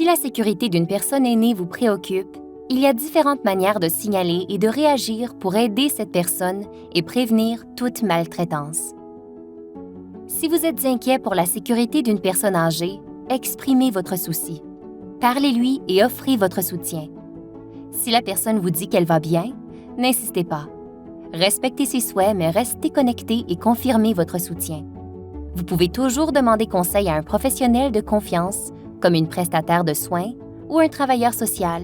Si la sécurité d'une personne aînée vous préoccupe, il y a différentes manières de signaler et de réagir pour aider cette personne et prévenir toute maltraitance. Si vous êtes inquiet pour la sécurité d'une personne âgée, exprimez votre souci. Parlez-lui et offrez votre soutien. Si la personne vous dit qu'elle va bien, n'insistez pas. Respectez ses souhaits, mais restez connecté et confirmez votre soutien. Vous pouvez toujours demander conseil à un professionnel de confiance, comme une prestataire de soins ou un travailleur social,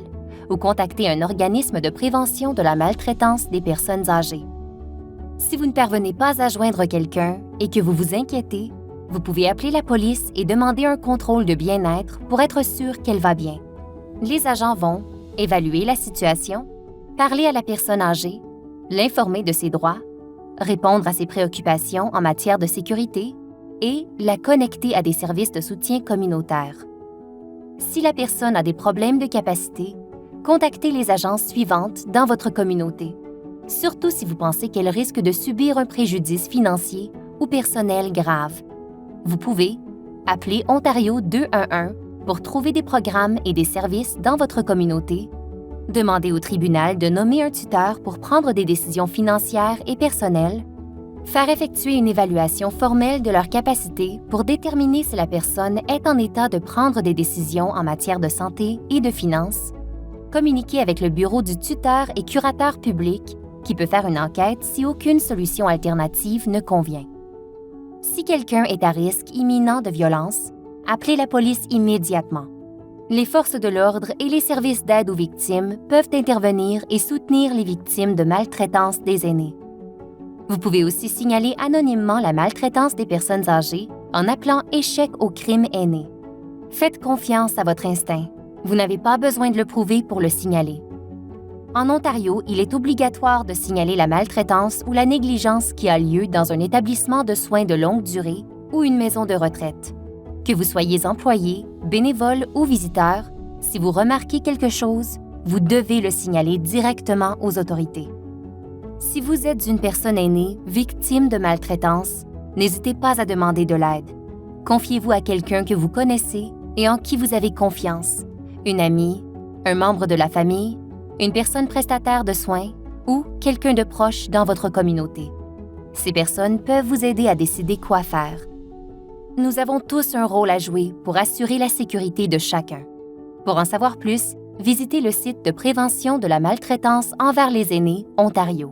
ou contacter un organisme de prévention de la maltraitance des personnes âgées. Si vous ne parvenez pas à joindre quelqu'un et que vous vous inquiétez, vous pouvez appeler la police et demander un contrôle de bien-être pour être sûr qu'elle va bien. Les agents vont évaluer la situation, parler à la personne âgée, l'informer de ses droits, répondre à ses préoccupations en matière de sécurité et la connecter à des services de soutien communautaire. Si la personne a des problèmes de capacité, contactez les agences suivantes dans votre communauté, surtout si vous pensez qu'elle risque de subir un préjudice financier ou personnel grave. Vous pouvez appeler Ontario 211 pour trouver des programmes et des services dans votre communauté, demander au tribunal de nommer un tuteur pour prendre des décisions financières et personnelles, faire effectuer une évaluation formelle de leur capacité pour déterminer si la personne est en état de prendre des décisions en matière de santé et de finances, communiquer avec le bureau du tuteur et curateur public qui peut faire une enquête si aucune solution alternative ne convient. Si quelqu'un est à risque imminent de violence, appelez la police immédiatement. Les forces de l'ordre et les services d'aide aux victimes peuvent intervenir et soutenir les victimes de maltraitance des aînés. Vous pouvez aussi signaler anonymement la maltraitance des personnes âgées en appelant échec au crime aîné. Faites confiance à votre instinct. Vous n'avez pas besoin de le prouver pour le signaler. En Ontario, il est obligatoire de signaler la maltraitance ou la négligence qui a lieu dans un établissement de soins de longue durée ou une maison de retraite. Que vous soyez employé, bénévole ou visiteur, si vous remarquez quelque chose, vous devez le signaler directement aux autorités. Si vous êtes une personne aînée, victime de maltraitance, n'hésitez pas à demander de l'aide. Confiez-vous à quelqu'un que vous connaissez et en qui vous avez confiance, une amie, un membre de la famille, une personne prestataire de soins ou quelqu'un de proche dans votre communauté. Ces personnes peuvent vous aider à décider quoi faire. Nous avons tous un rôle à jouer pour assurer la sécurité de chacun. Pour en savoir plus, visitez le site de prévention de la maltraitance envers les aînés, Ontario.